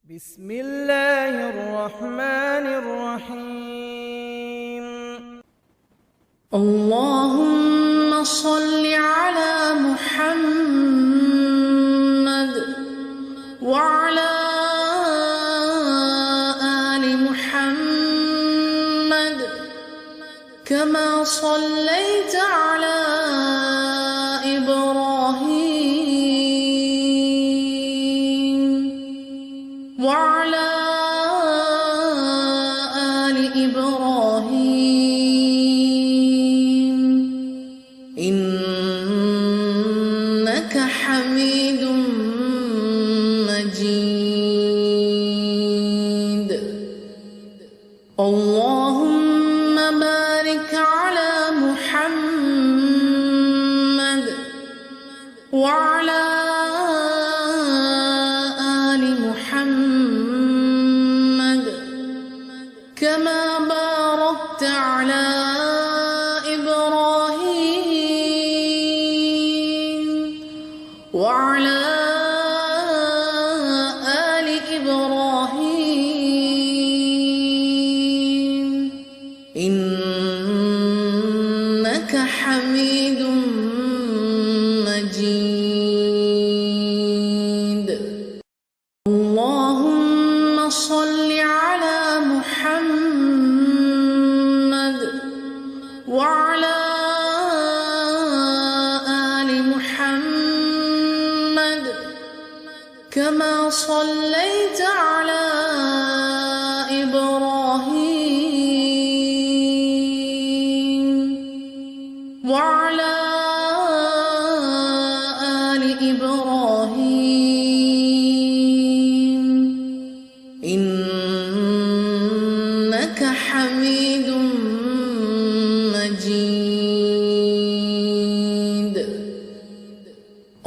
بسم الله الرحمن الرحيم. اللهم صل على محمد وعلى آل محمد كما صليت على إبراهيم وعلى آل إبراهيم إنك حميد مجيد. اللهم بارك على محمد وعلى آل محمد كما باركت على إبراهيم وعلى آل إبراهيم إنك حميد مجيد. اللهم صل على محمد وعلى آل محمد كما صليت على إبراهيم وعلى آل إبراهيم إنك حميد مجيد.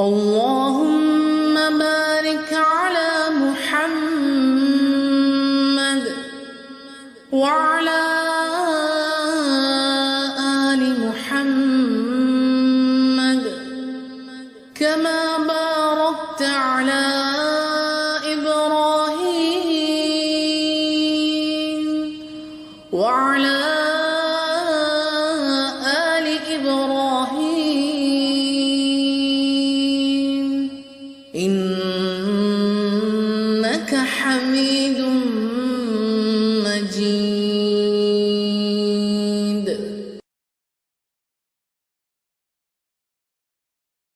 اللهم بارك على محمد وعلى آل محمد كما باركت على إبراهيم وعلى آل إبراهيم إنك حميد